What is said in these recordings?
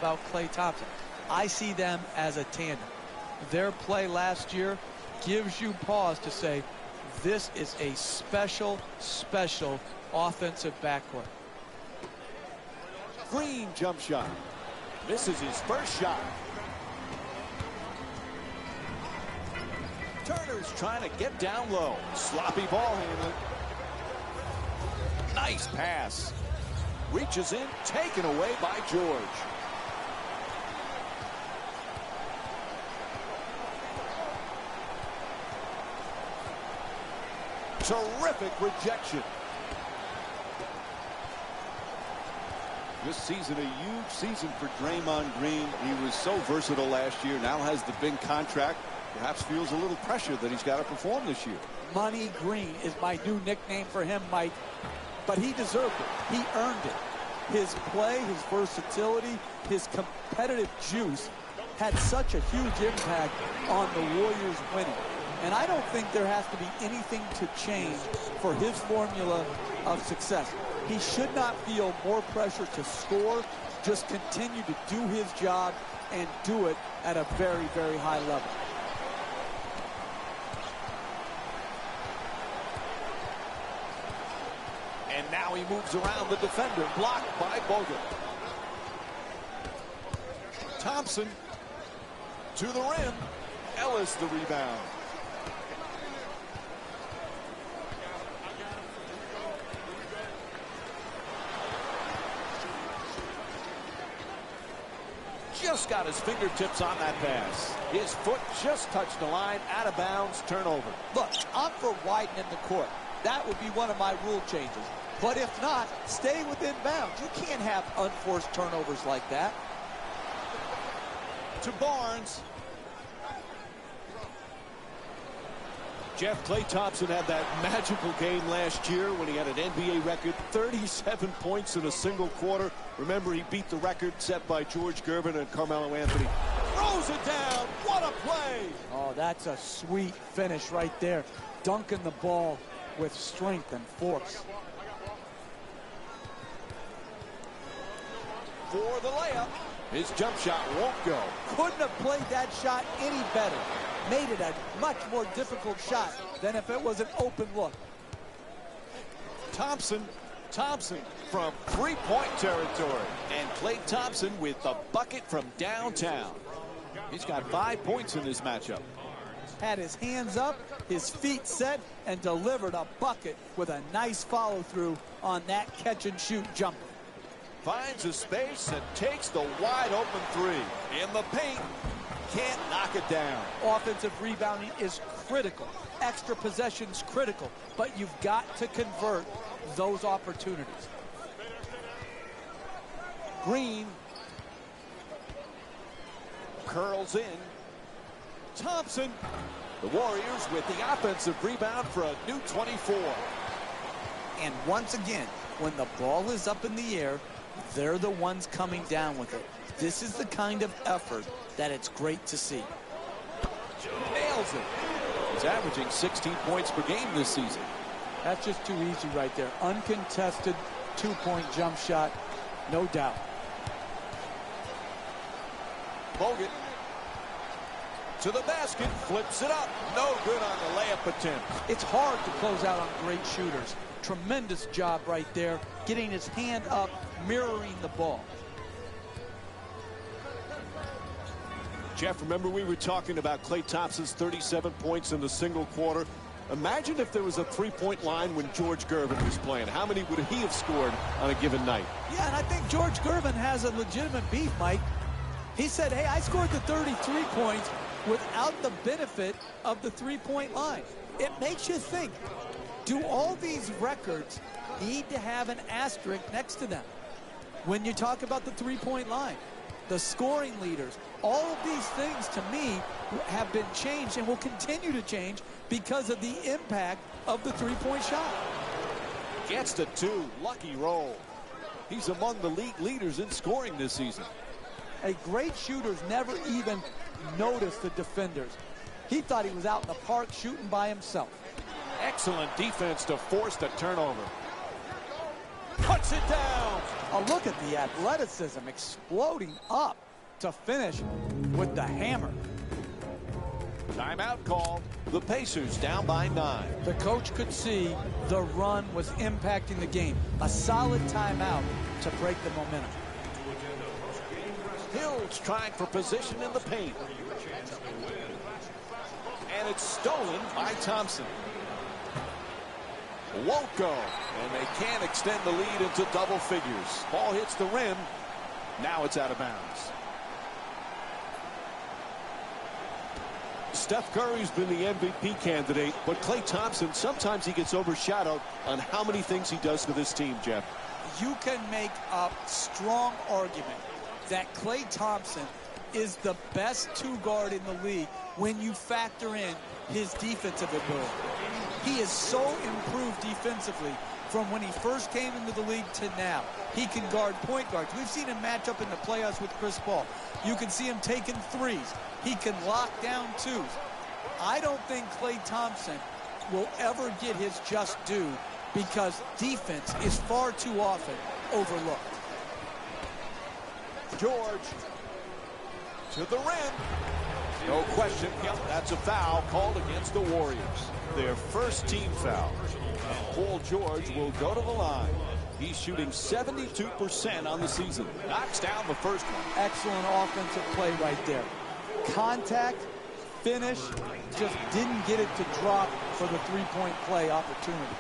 about Klay Thompson. I see them as a tandem. Their play last year gives you pause to say, this is a special, special offensive backcourt. Green jump shot. Misses his first shot. Turner's trying to get down low. Sloppy ball handling. Nice pass. Reaches in, taken away by George. Terrific rejection. This season, a huge season for Draymond Green. He was so versatile last year, now has the big contract. Perhaps feels a little pressure that he's got to perform this year. Money Green is my new nickname for him, Mike. But he deserved it. He earned it. His play, his versatility, his competitive juice had such a huge impact on the Warriors winning. And I don't think there has to be anything to change for his formula of success. He should not feel more pressure to score, just continue to do his job and do it at a very, very high level. And now he moves around the defender, blocked by Bogut. Thompson to the rim. Ellis the rebound. Just got his fingertips on that pass. His foot just touched the line, out of bounds, turnover. Look, I'm for widening the court. That would be one of my rule changes. But if not, stay within bounds. You can't have unforced turnovers like that. To Barnes. Jeff, Klay Thompson had that magical game last year when he had an NBA record, 37 points in a single quarter. Remember, he beat the record set by George Gervin and Carmelo Anthony. Throws it down. What a play. Oh, that's a sweet finish right there. Dunking the ball with strength and force. For the layup. His jump shot won't go. Couldn't have played that shot any better. Made it a much more difficult shot than if it was an open look. Thompson from three-point territory. And Klay Thompson with the bucket from downtown. He's got 5 points in this matchup. Had his hands up, his feet set, and delivered a bucket with a nice follow-through on that catch-and-shoot jumper. Finds a space and takes the wide-open three. In the paint. Can't knock it down. Offensive rebounding is critical. Extra possessions critical. But you've got to convert those opportunities. Green curls in. Thompson. The Warriors with the offensive rebound for a new 24. And once again, when the ball is up in the air, they're the ones coming down with it. This is the kind of effort that it's great to see. Nails it. He's averaging 16 points per game this season. That's just too easy right there. Uncontested two-point jump shot, no doubt. Bogut to the basket, flips it up. No good on the layup attempt. It's hard to close out on great shooters. Tremendous job right there, getting his hand up, mirroring the ball. Jeff, remember we were talking about Klay Thompson's 37 points in the single quarter. Imagine if there was a three-point line when George Gervin was playing. How many would he have scored on a given night? Yeah, and I think George Gervin has a legitimate beef, Mike. He said, hey, I scored the 33 points without the benefit of the three-point line. It makes you think, do all these records need to have an asterisk next to them when you talk about the three-point line? The scoring leaders, all of these things to me have been changed and will continue to change because of the impact of the three-point shot. Gets to two, lucky roll. He's among the league leaders in scoring this season. A great shooter's never even noticed the defenders. He thought he was out in the park shooting by himself. Excellent defense to force the turnover. Puts it down. Oh, look at the athleticism exploding up to finish with the hammer. Timeout call. The Pacers down by 9. The coach could see the run was impacting the game. A solid timeout to break the momentum. Hill's trying for position in the paint. And it's stolen by Thompson. Won't go. And they can't extend the lead into double figures. Ball hits the rim. Now it's out of bounds. Steph Curry's been the MVP candidate, but Klay Thompson, sometimes he gets overshadowed on how many things he does for this team, Jeff. You can make a strong argument that Klay Thompson is the best two-guard in the league when you factor in his defensive ability. He is so improved defensively from when he first came into the league to now. He can guard point guards. We've seen him match up in the playoffs with Chris Paul. You can see him taking threes. He can lock down twos. I don't think Klay Thompson will ever get his just due because defense is far too often overlooked. George to the rim. No question. Yep, that's a foul called against the Warriors. Their first team foul. And Paul George will go to the line. He's shooting 72% on the season. Knocks down the first one. Excellent offensive play right there. Contact, finish, just didn't get it to drop for the three-point play opportunity.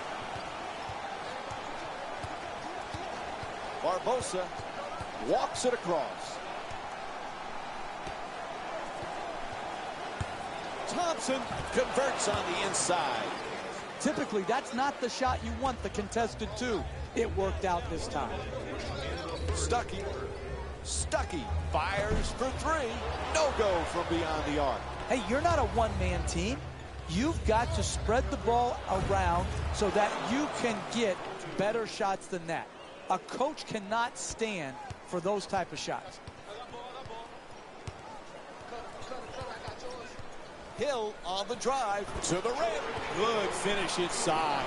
Barbosa walks it across. Thompson converts on the inside. Typically, that's not the shot you want, the contested two. It worked out this time. Stuckey fires for three. No go from beyond the arc. Hey, you're not a one-man team. You've got to spread the ball around so that you can get better shots than that. A coach cannot stand for those type of shots. Hill on the drive to the rim. Good finish inside.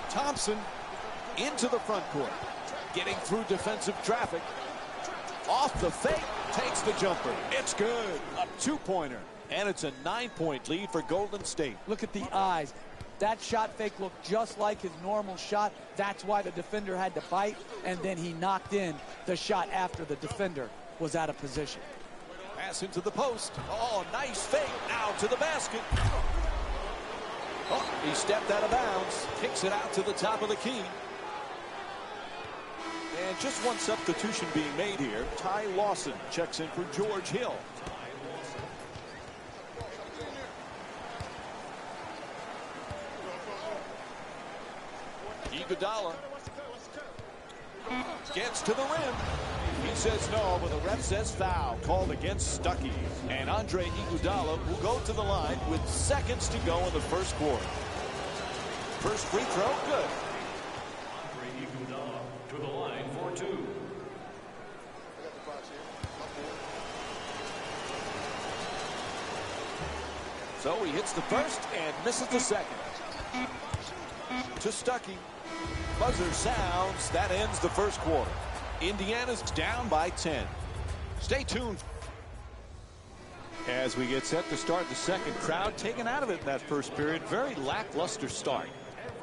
Thompson into the front court. Getting through defensive traffic. Off the fake. Takes the jumper. It's good. A two-pointer. And it's a 9-point lead for Golden State. Look at the eyes. That shot fake looked just like his normal shot. That's why the defender had to bite. And then he knocked in the shot after the defender was out of position. Pass into the post. Oh, nice fake. Now to the basket. Oh, he stepped out of bounds. Kicks it out to the top of the key. And just one substitution being made here. Ty Lawson checks in for George Hill. Iguodala gets to the rim. He says no, but the ref says foul called against Stuckey. And Andre Iguodala will go to the line with seconds to go in the first quarter. First free throw, good. Andre Iguodala to the line for two. So he hits the first and misses the second. To Stuckey. Buzzer sounds. That ends the first quarter. Indiana's down by 10. Stay tuned. As we get set to start the second, crowd taken out of it in that first period. Very lackluster start.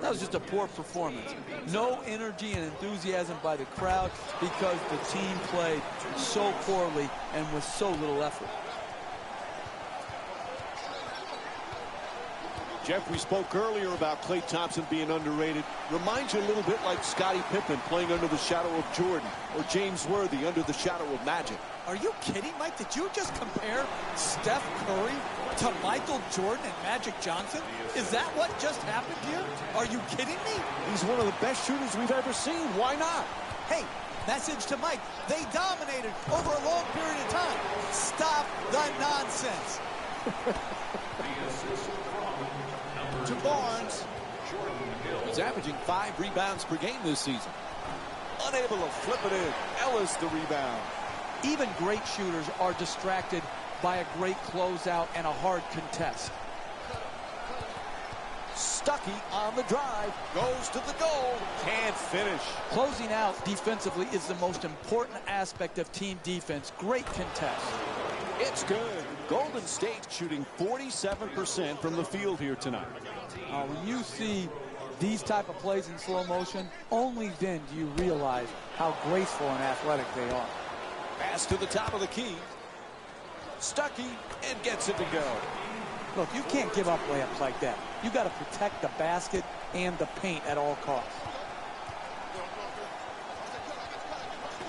That was just a poor performance. No energy and enthusiasm by the crowd because the team played so poorly and with so little effort. Jeff, we spoke earlier about Klay Thompson being underrated. Reminds you a little bit like Scottie Pippen playing under the shadow of Jordan, or James Worthy under the shadow of Magic. Are you kidding, Mike? Did you just compare Steph Curry to Michael Jordan and Magic Johnson? Is that what just happened here? Are you kidding me? He's one of the best shooters we've ever seen. Why not? Hey, message to Mike. They dominated over a long period of time. Stop the nonsense. To Barnes. He's averaging 5 rebounds per game this season. Unable to flip it in. Ellis the rebound. Even great shooters are distracted by a great closeout and a hard contest. Stuckey on the drive. Goes to the goal. Can't finish. Closing out defensively is the most important aspect of team defense. Great contest. It's good. Golden State shooting 47% from the field here tonight. When you see these type of plays in slow motion, only then do you realize how graceful and athletic they are. Pass to the top of the key. Stuckey and gets it to go. Look, you can't give up layups like that. You got to protect the basket and the paint at all costs.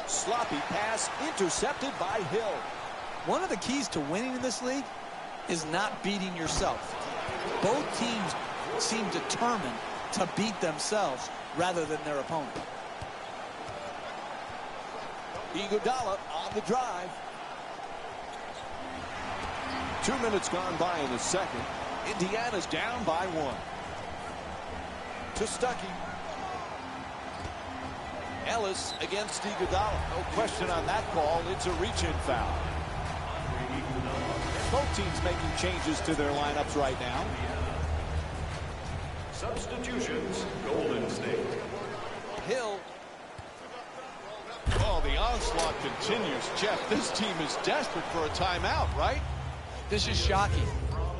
Sloppy pass intercepted by Hill. One of the keys to winning in this league is not beating yourself. Both teams seem determined to beat themselves rather than their opponent. Iguodala on the drive. 2 minutes gone by in the second. Indiana's down by 1. To Stuckey. Ellis against Iguodala. No question on that call. It's a reach-in foul. Both teams making changes to their lineups right now. Substitutions, Golden State. Hill. Oh, the onslaught continues. Jeff, this team is desperate for a timeout, right? This is shocking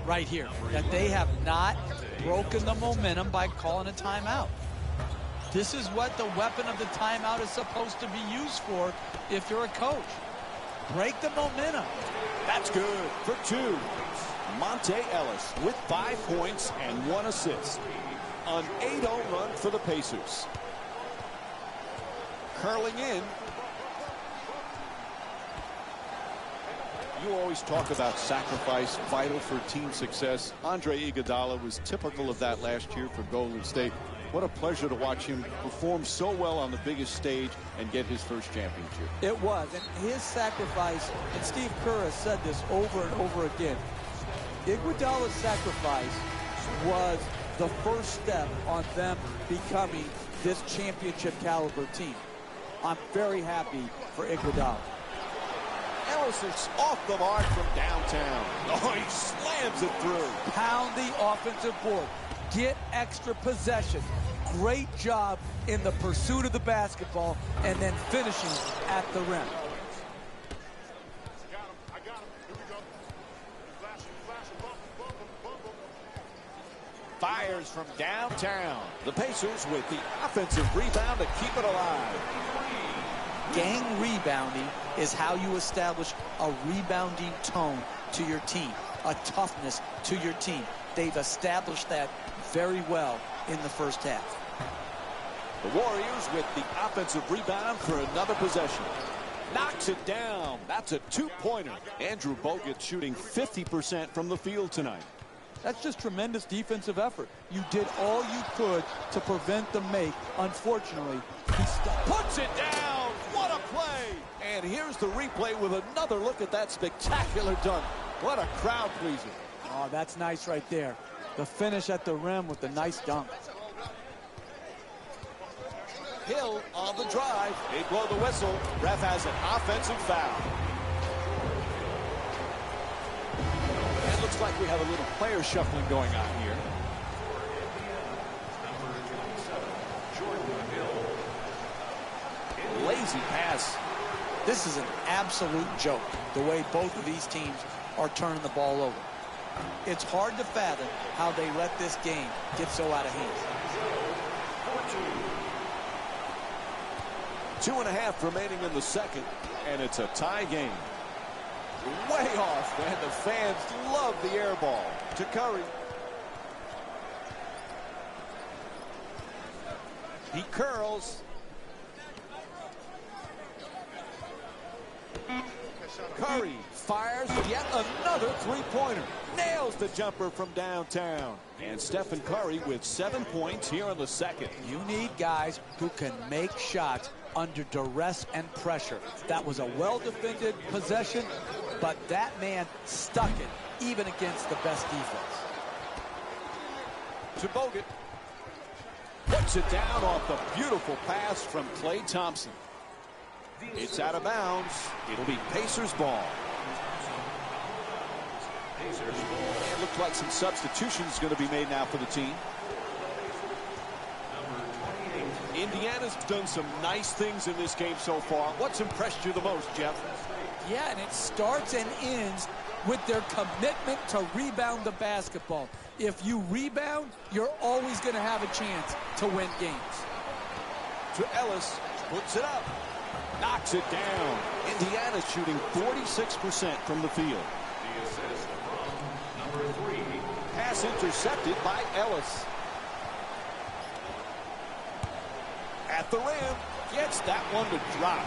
right here that they have not broken the momentum by calling a timeout. This is what the weapon of the timeout is supposed to be used for if you're a coach. Break the momentum. That's good for 2. Monte Ellis with 5 points and 1 assist. An 8-0 run for the Pacers. Curling in. You always talk about sacrifice, vital for team success. Andre Iguodala was typical of that last year for Golden State. What a pleasure to watch him perform so well on the biggest stage and get his first championship. It was, and his sacrifice, and Steve Kerr has said this over and over again, Iguodala's sacrifice was the first step on them becoming this championship caliber team. I'm very happy for Iguodala. Ellis is off the mark from downtown. Oh, he slams it through. Pound the offensive board. Get extra possession. Great job in the pursuit of the basketball and then finishing at the rim. Fires from downtown. The Pacers with the offensive rebound to keep it alive. Gang rebounding is how you establish a rebounding tone to your team, a toughness to your team. They've established that very well in the first half. The Warriors with the offensive rebound for another possession. Knocks it down. That's a 2-pointer. Andrew Bogut shooting 50% from the field tonight. That's just tremendous defensive effort. You did all you could to prevent the make. Unfortunately, he puts it down. What a play. And here's the replay with another look at that spectacular dunk. What a crowd pleaser. Oh, that's nice right there. The finish at the rim with the nice dunk. Hill on the drive. They blow the whistle. Ref has an offensive foul. It looks like we have a little player shuffling going on here. Lazy pass. This is an absolute joke, the way both of these teams are turning the ball over. It's hard to fathom how they let this game get so out of hand. 2.5 remaining in the second, and it's a tie game. Way off, and the fans love the air ball. To Curry. He curls. Curry fires yet another three-pointer. Nails the jumper from downtown. And Stephen Curry with 7 points here in the second. You need guys who can make shots under duress and pressure. That was a well-defended possession, but that man stuck it even against the best defense. To Bogut. Puts it down off the beautiful pass from Klay Thompson. It's out of bounds. It'll be Pacers ball. It looks like some substitutions going to be made now for the team. Indiana's done some nice things in this game so far. What's impressed you the most, Jeff? Yeah, and it starts and ends with their commitment to rebound the basketball. If you rebound, you're always going to have a chance to win games. To Ellis, puts it up, knocks it down. Indiana's shooting 46% from the field. The assist from number 3. Pass intercepted by Ellis. At the rim, gets that one to drop.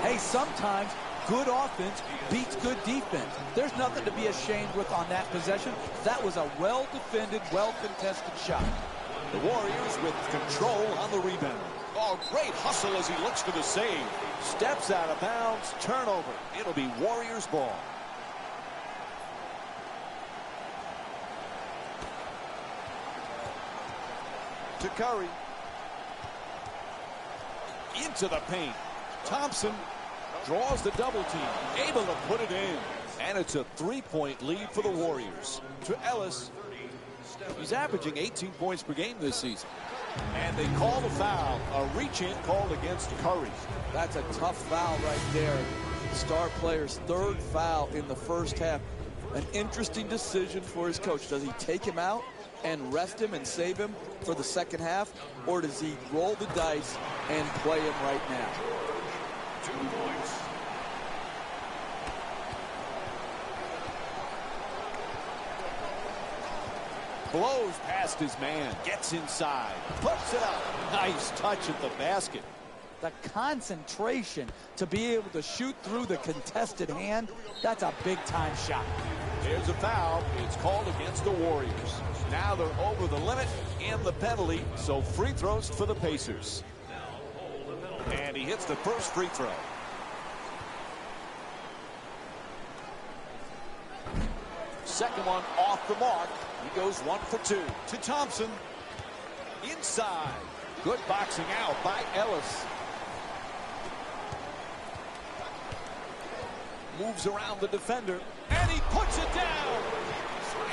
Hey, sometimes good offense beats good defense. There's nothing to be ashamed with on that possession. That was a well-defended, well-contested shot. The Warriors with control on the rebound. Oh, great hustle as he looks for the save. Steps out of bounds, turnover. It'll be Warriors ball. To Curry. Into the paint. Thompson draws the double team. Able to put it in. And it's a three-point lead for the Warriors. To Ellis. He's averaging 18 points per game this season. And they call the foul. A reach-in called against Curry. That's a tough foul right there. The star player's third foul in the first half. An interesting decision for his coach. Does he take him out and rest him and save him for the second half? Or does he roll the dice and play him right now? 2 points. Blows past his man. Gets inside. Puts it up. Nice touch at the basket. The concentration to be able to shoot through the contested hand, that's a big-time shot. There's a foul. It's called against the Warriors. Now they're over the limit and the penalty, so free throws for the Pacers. And he hits the first free throw. Second one off the mark. He goes 1 for 2. To Thompson. Inside. Good boxing out by Ellis. Moves around the defender. And he puts it down.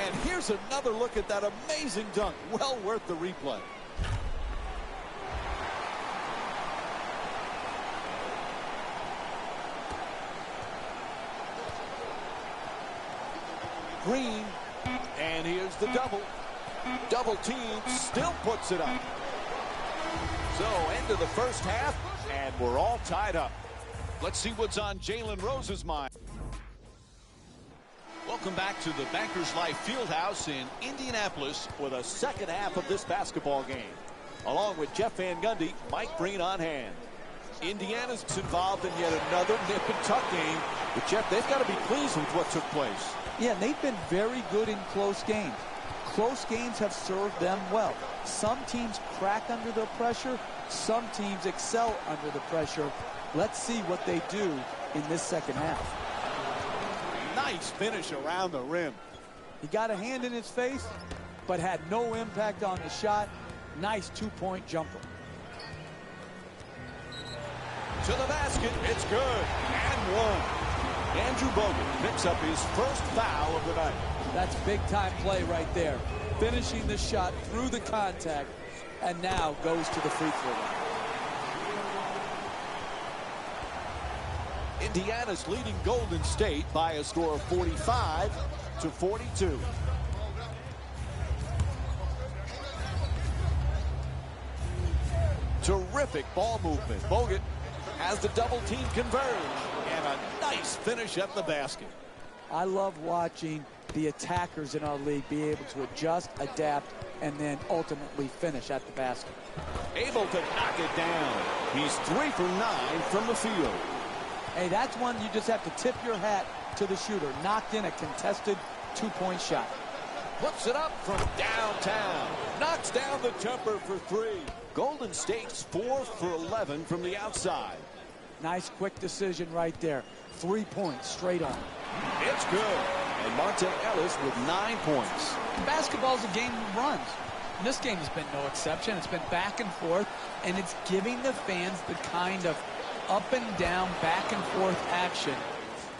And here's another look at that amazing dunk. Well worth the replay. Green. And here's the double. Double team still puts it up. So end of the first half, and we're all tied up. Let's see what's on Jalen Rose's mind. Welcome back to the Bankers Life Fieldhouse in Indianapolis for the second half of this basketball game. Along with Jeff Van Gundy, Mike Breen on hand. Indiana's involved in yet another nip and tuck game. But Jeff, they've got to be pleased with what took place. Yeah, they've been very good in close games. Close games have served them well. Some teams crack under the pressure. Some teams excel under the pressure. Let's see what they do in this second half. Nice finish around the rim. He got a hand in his face, but had no impact on the shot. Nice two-point jumper. To the basket, it's good. And one. Andrew Bogut picks up his first foul of the night. That's big-time play right there. Finishing the shot through the contact, and now goes to the free throw line. Indiana's leading Golden State by a score of 45-42. Terrific ball movement. Bogut has the double team converge, and a nice finish at the basket. I love watching the attackers in our league be able to adjust, adapt, and then ultimately finish at the basket. Able to knock it down. He's 3 for 9 from the field. Hey, that's one you just have to tip your hat to the shooter. Knocked in a contested two-point shot. Puts it up from downtown. Knocks down the jumper for 3. Golden State's 4 for 11 from the outside. Nice quick decision right there. 3 points straight on. It's good. And Monte Ellis with 9 points. Basketball's a game of runs. And this game has been no exception. It's been back and forth, and it's giving the fans the kind of up and down, back and forth action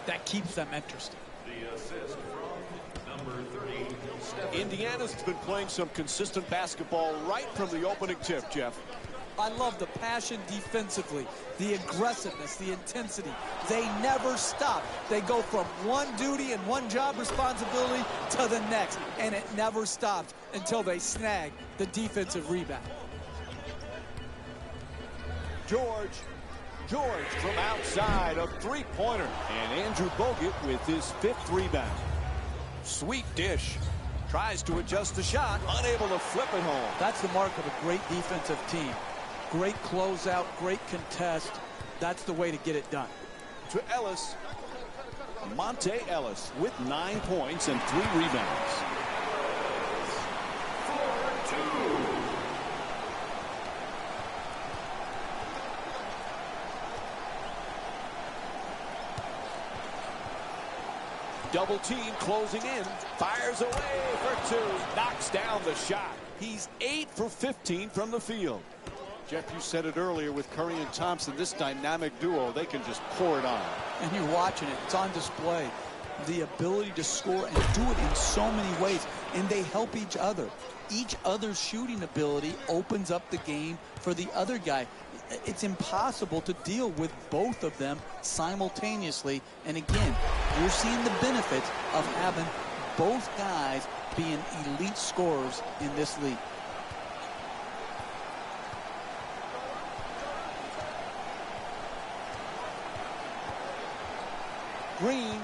that keeps them interested. The assist from number 30. Indiana's been playing some consistent basketball right from the opening tip, Jeff. I love the passion defensively, the aggressiveness, the intensity. They never stop. They go from one duty and one job responsibility to the next, and it never stops until they snag the defensive rebound. George from outside, a three-pointer. And Andrew Bogut with his 5th rebound. Sweet dish. Tries to adjust the shot, unable to flip it home. That's the mark of a great defensive team. Great closeout, great contest. That's the way to get it done. To Ellis. Monte Ellis with 9 points and 3 rebounds. 4-2. Double team closing in. Fires away for 2. Knocks down the shot. He's 8 for 15 from the field. Jeff, you said it earlier with Curry and Thompson, this dynamic duo, they can just pour it on. And you're watching it. It's on display. The ability to score and do it in so many ways. And they help each other. Each other's shooting ability opens up the game for the other guy. It's impossible to deal with both of them simultaneously. And again, you're seeing the benefits of having both guys being elite scorers in this league. Green.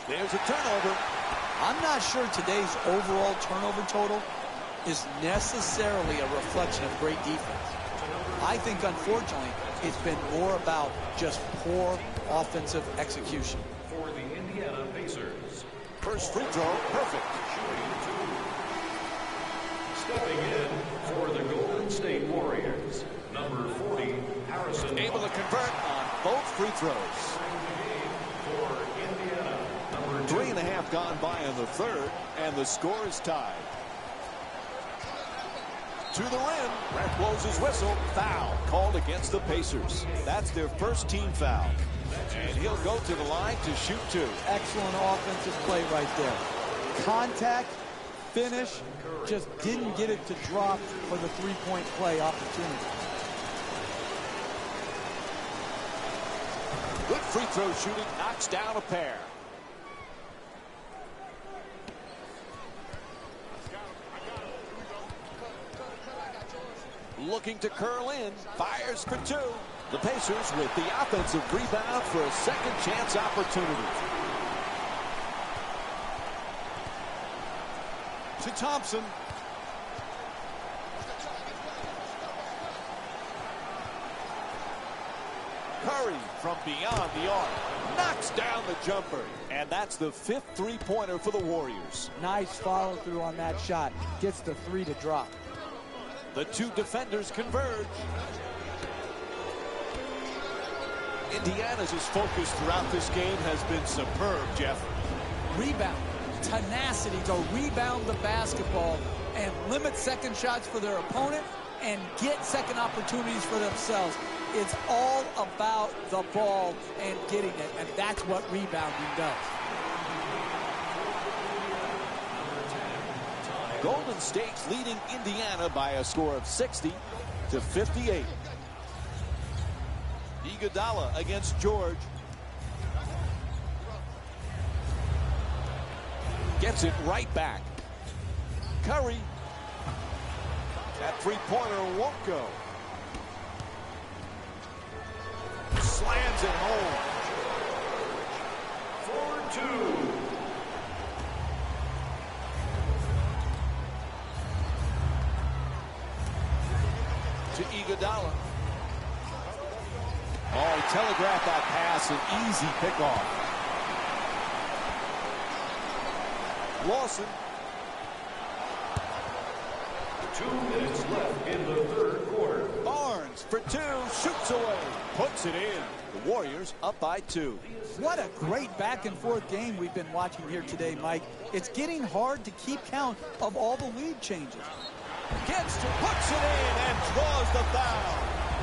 There's a turnover. I'm not sure today's overall turnover total is necessarily a reflection of great defense. I think, unfortunately, it's been more about just poor offensive execution. For the Indiana Pacers. First free throw, perfect. Stepping in for the Golden State Warriors, number 40, Harrison. Able to convert on both free throws. For Indiana, number 2. 3.5 gone by in the third, and the score is tied. To the rim, ref blows his whistle. Foul called against the Pacers. That's their first team foul. And he'll go to the line to shoot 2. Excellent offensive play right there. Contact, finish, just didn't get it to drop for the three-point play opportunity. Good free throw shooting, knocks down a pair. Looking to curl in, fires for 2. The Pacers with the offensive rebound for a second chance opportunity. To Thompson. Curry from beyond the arc knocks down the jumper, and that's the 5th three-pointer for the Warriors. Nice follow through on that shot. Gets the 3 to drop. The 2 defenders converge. Indiana's focus throughout this game has been superb, Jeff. Rebound, tenacity to rebound the basketball and limit second shots for their opponent and get second opportunities for themselves. It's all about the ball and getting it, and that's what rebounding does. Golden State's leading Indiana by a score of 60-58. Iguodala against George. Gets it right back. Curry. That three-pointer won't go. Slams it home. 4-2. To Iguodala. Oh, he telegraphed that pass, an easy pickoff. Lawson. 2 minutes left in the third quarter. Barnes for 2, shoots away, puts it in. The Warriors up by 2. What a great back-and-forth game we've been watching here today, Mike. It's getting hard to keep count of all the lead changes. Gets to, puts it in, and draws the foul.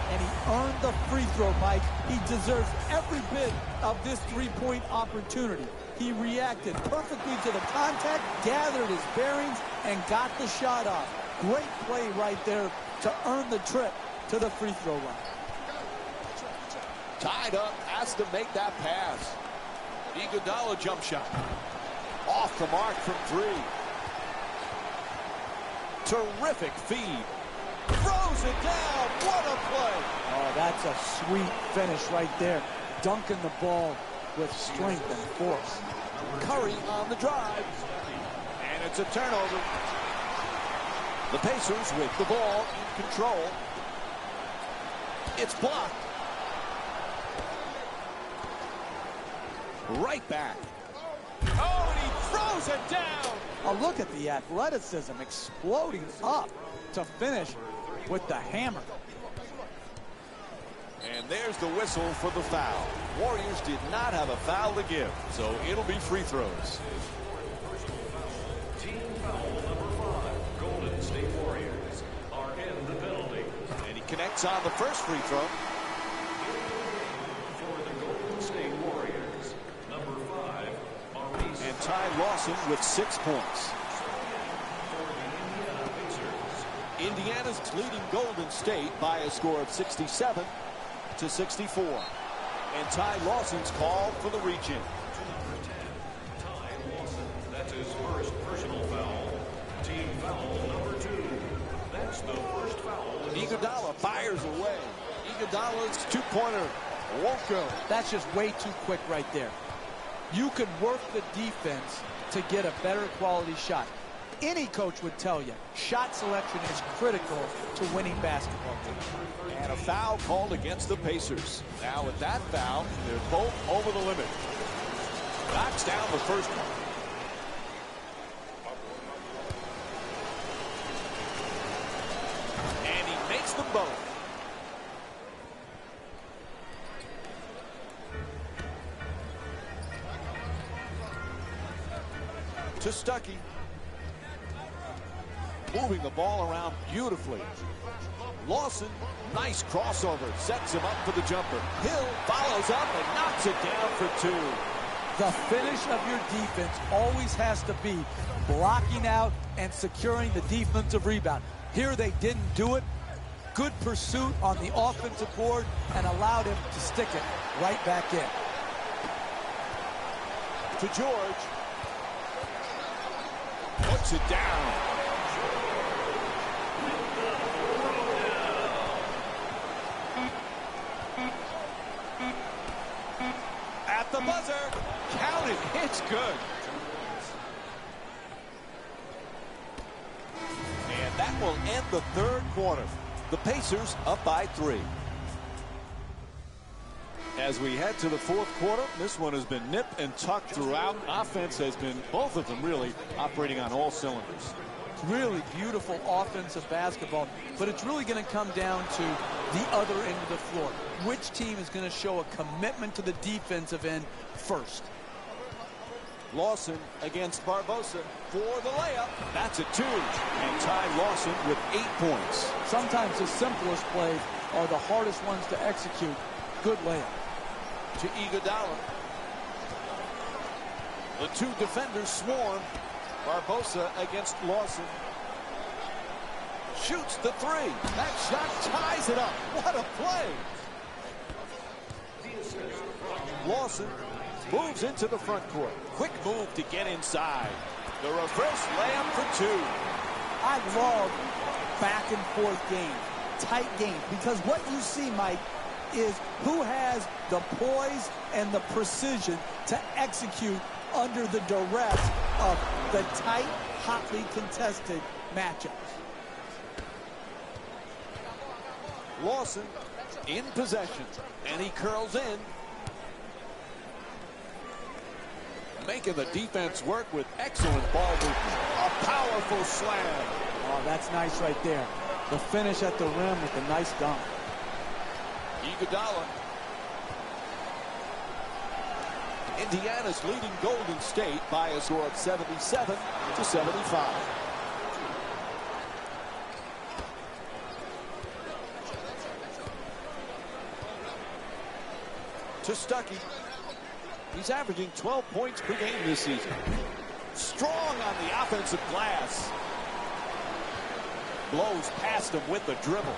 And he earned the free throw, Mike. He deserves every bit of this three-point opportunity. He reacted perfectly to the contact, gathered his bearings, and got the shot off. Great play right there to earn the trip to the free throw line. Tied up, has to make that pass. Iguodala jump shot. Off the mark from three. Terrific feed. Throws it down. What a play. Oh, that's a sweet finish right there. Dunking the ball with strength and force. Curry on the drive. And it's a turnover. The Pacers with the ball in control. It's blocked. Right back. Oh, and he throws it down. Oh, look at the athleticism exploding up to finish with the hammer. And there's the whistle for the foul. Warriors did not have a foul to give, so it'll be free throws. Team foul number 5. Golden State Warriors are in the penalty. And he connects on the first free throw. For the Golden State Warriors, number 5, Maurice. And Ty Lawson with 6 points. For the Indiana Pacers, Indiana's leading Golden State by a score of 67 to 64. And Ty Lawson's called for the reach-in. number 10, Ty Lawson. That's his first personal foul. Team foul number 2. That's the first foul. Iguodala fires away. Iguodala's two-pointer won't go. That's just way too quick right there. You can work the defense to get a better quality shot. Any coach would tell you, shot selection is critical to winning basketball games. And a foul called against the Pacers. Now with that foul, they're both over the limit. Knocks down the first one. And he makes them both. To Stuckey. Moving the ball around beautifully. Lawson, nice crossover, sets him up for the jumper. Hill follows up and knocks it down for 2. The finish of your defense always has to be blocking out and securing the defensive rebound. Here they didn't do it. Good pursuit on the offensive board and allowed him to stick it right back in. To George. Puts it down. At the buzzer. Count it. It's good. And that will end the third quarter. The Pacers up by 3. As we head to the fourth quarter, this one has been nip and tuck throughout. Offense has been, both of them really, operating on all cylinders. Really beautiful offensive basketball, but it's really going to come down to the other end of the floor. Which team is going to show a commitment to the defensive end first? Lawson against Barbosa for the layup. That's a 2. And Ty Lawson with 8 points. Sometimes the simplest plays are the hardest ones to execute. Good layup. To Iguodala. The 2 defenders swarm. Barbosa against Lawson. Shoots the 3. That shot ties it up. What a play. Lawson moves into the front court. Quick move to get inside. The reverse layup for 2. I love back and forth games, tight games, because what you see, Mike, is who has the poise and the precision to execute under the duress of the tight, hotly contested matchups. Lawson in possession, and he curls in. Making the defense work with excellent ball movement. A powerful slam. Oh, that's nice right there. The finish at the rim with a nice dunk. Iguodala. Indiana's leading Golden State by a score of 77 to 75. To Stuckey. He's averaging 12 points per game this season. Strong on the offensive glass. Blows past him with the dribble.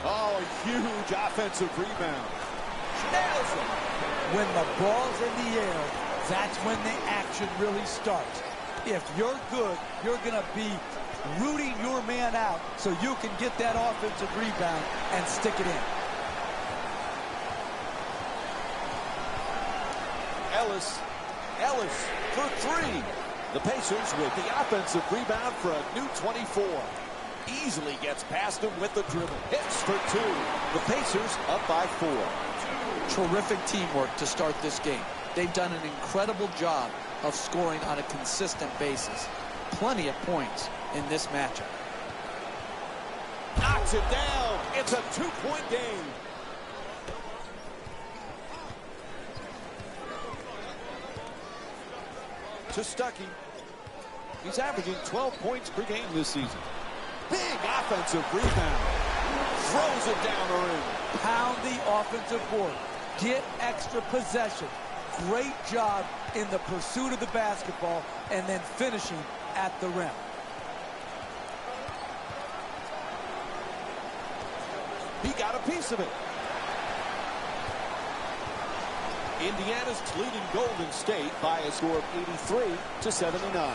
Oh, a huge offensive rebound. Nails him. When the ball's in the air, that's when the action really starts. If you're good, you're going to be rooting your man out so you can get that offensive rebound and stick it in. Ellis for three. The Pacers with the offensive rebound for a new 24. Easily gets past him with the dribble. Hits for two. The Pacers up by 4. Terrific teamwork to start this game. They've done an incredible job of scoring on a consistent basis. Plenty of points in this matchup. Knocks it down. It's a 2-point game. To Stuckey. He's averaging 12 points per game this season. Big offensive rebound. Throws it down the rim. Pound the offensive board. Get extra possession. Great job in the pursuit of the basketball and then finishing at the rim. He got a piece of it. Indiana's leading Golden State by a score of 83-79.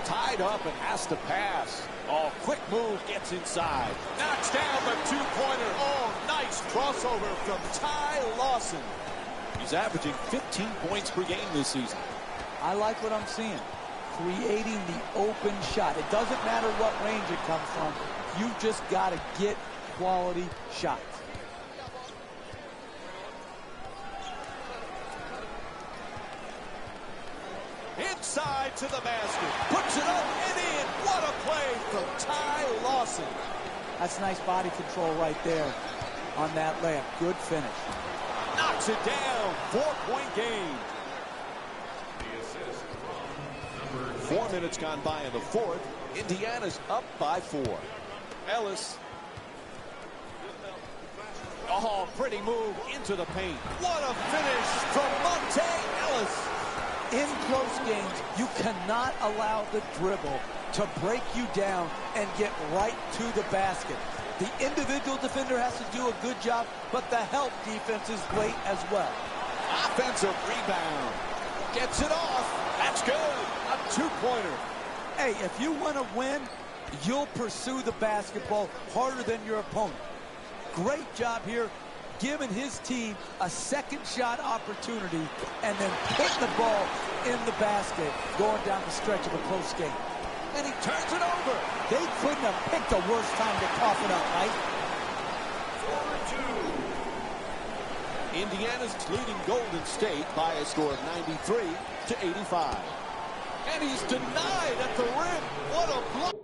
Tied up and has to pass. Oh, quick move, gets inside. Knocks down the two-pointer. Oh, nice crossover from Ty Lawson. He's averaging 15 points per game this season. I like what I'm seeing. Creating the open shot. It doesn't matter what range it comes from. You've just got to get quality shots. Inside to the basket. Puts it up and in. What a play from Ty Lawson. That's nice body control right there on that layup. Good finish. Knocks it down. 4-point game. 4 minutes gone by in the fourth. Indiana's up by 4. Ellis. Oh, pretty move into the paint. What a finish from Monte Ellis. In close games, you cannot allow the dribble to break you down and get right to the basket. The individual defender has to do a good job, but the help defense is great as well. Offensive rebound. Gets it off. That's good. A two-pointer. Hey, if you want to win, you'll pursue the basketball harder than your opponent. Great job here, giving his team a second shot opportunity and then putting the ball in the basket going down the stretch of a close game. And he turns it over. They couldn't have picked a worse time to cough it up, right? Indiana's leading Golden State by a score of 93-85. And he's denied at the rim. What a block.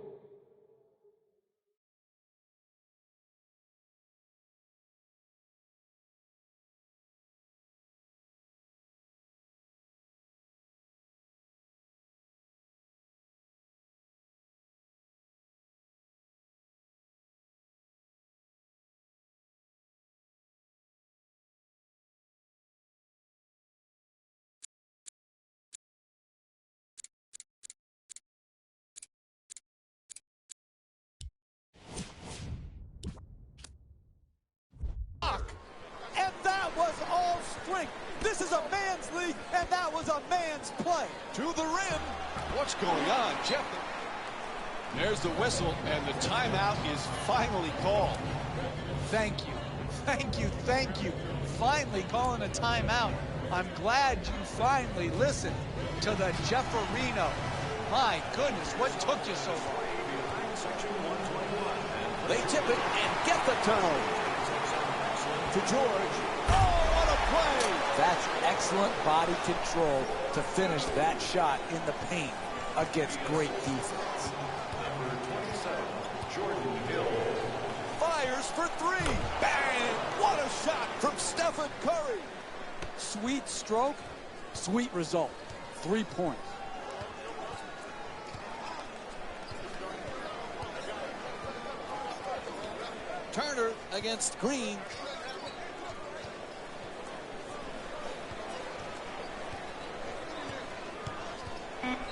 And that was all strength. This is a man's league, and that was a man's play. To the rim. What's going on, Jeff? There's the whistle, and the timeout is finally called. Thank you. Thank you. Thank you. Finally calling a timeout. I'm glad you finally listened to the Jefferino. My goodness, what took you so long? They tip it and get the tunnel. To George. Oh, what a play! That's excellent body control to finish that shot in the paint against great defense. Fires for three. Bang! What a shot from Stephen Curry. Sweet stroke, sweet result. 3 points. Turner against Green.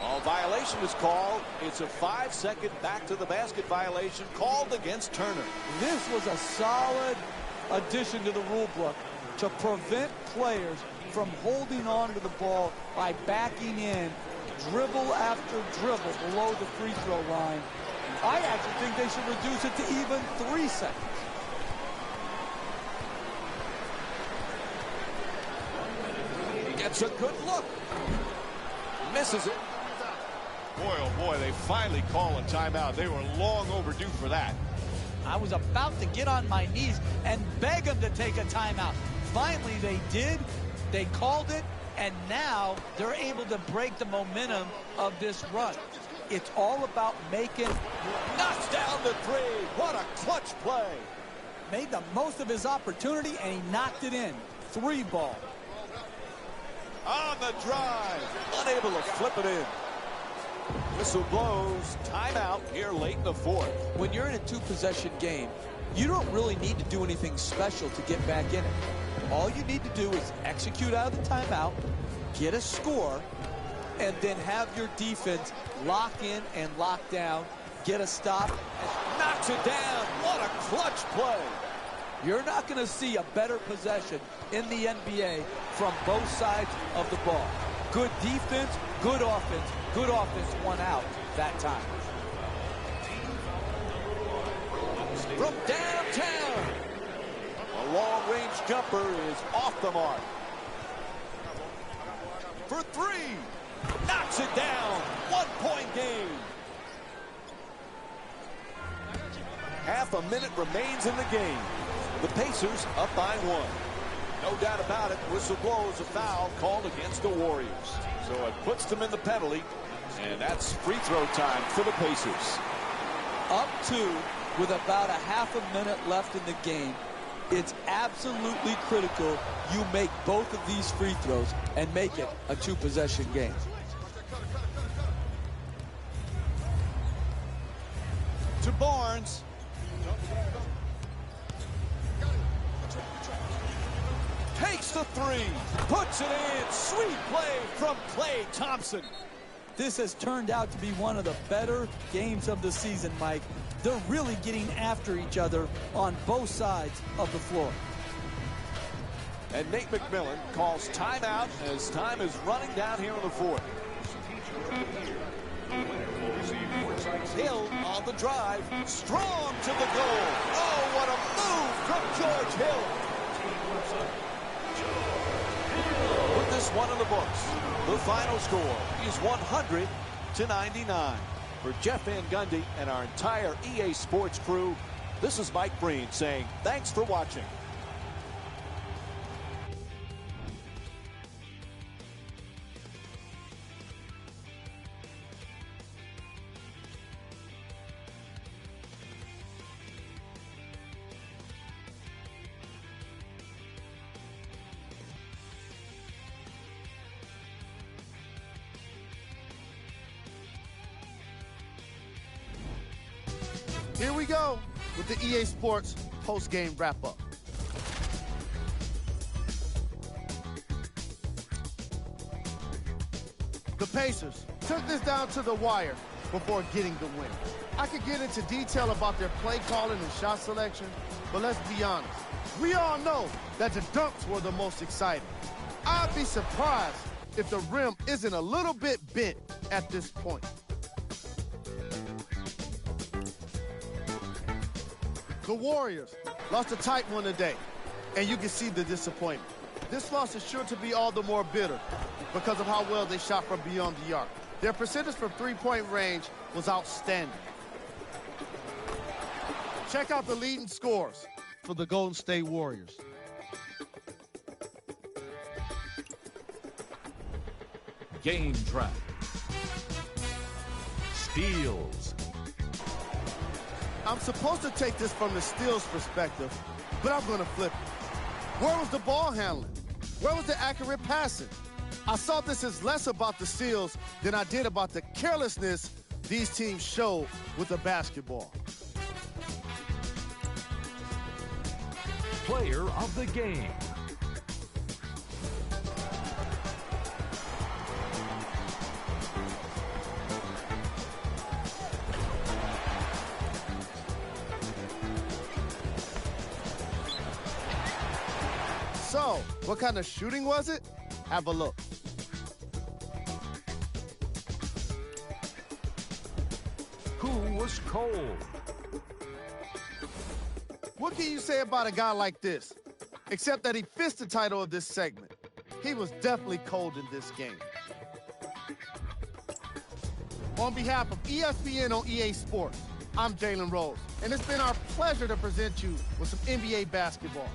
All violation. violation is called. It's a 5-second back to the basket violation called against Turner. This was a solid addition to the rule book to prevent players from holding on to the ball by backing in dribble after dribble below the free throw line. I actually think they should reduce it to even 3 seconds. Gets a good look. Misses it. Boy, oh boy, they finally call a timeout. They were long overdue for that. I was about to get on my knees and beg them to take a timeout. Finally, they did. They called it, and now they're able to break the momentum of this run. It's all about making. Knocks down the three. What a clutch play. Made the most of his opportunity, and he knocked it in. 3 ball. On the drive. Unable to flip it in. Whistle blows. Timeout here late in the fourth. When you're in a 2-possession game, you don't really need to do anything special to get back in it. All you need to do is execute out of the timeout, get a score, and then have your defense lock in and lock down, get a stop. Knocks it down. What a clutch play. You're not going to see a better possession in the NBA from both sides of the ball. Good defense, good offense. Good offense won out that time. From downtown. A long-range jumper is off the mark. For 3. Knocks it down. 1-point game. Half a minute remains in the game. The Pacers up by 1. No doubt about it, whistle blows, a foul called against the Warriors. So it puts them in the penalty, and that's free throw time for the Pacers. Up 2 with about a half a minute left in the game. It's absolutely critical you make both of these free throws and make it a 2-possession game. To Barnes. Takes the 3, puts it in. Sweet play from Klay Thompson. This has turned out to be one of the better games of the season, Mike. They're really getting after each other on both sides of the floor. And Nate McMillan calls timeout as time is running down here in the fourth. Hill on the drive. Strong to the goal. Oh, what a move from George Hill. Put this one in the books. The final score is 100-99. For Jeff Van Gundy and our entire EA Sports crew, this is Mike Breen saying thanks for watching. Here we go with the EA Sports post-game wrap-up. The Pacers took this down to the wire before getting the win. I could get into detail about their play calling and shot selection, but let's be honest. We all know that the dunks were the most exciting. I'd be surprised if the rim isn't a little bit bent at this point. The Warriors lost a tight one today, and you can see the disappointment. This loss is sure to be all the more bitter because of how well they shot from beyond the arc. Their percentage from three-point range was outstanding. Check out the leading scores for the Golden State Warriors. Game track. Steals. I'm supposed to take this from the steals perspective, but I'm going to flip it. Where was the ball handling? Where was the accurate passing? I saw this as less about the steals than I did about the carelessness these teams showed with the basketball. Player of the game. So, what kind of shooting was it? Have a look. Who was cold? What can you say about a guy like this? Except that he fits the title of this segment. He was definitely cold in this game. On behalf of ESPN on EA Sports, I'm Jalen Rose, and it's been our pleasure to present you with some NBA basketball.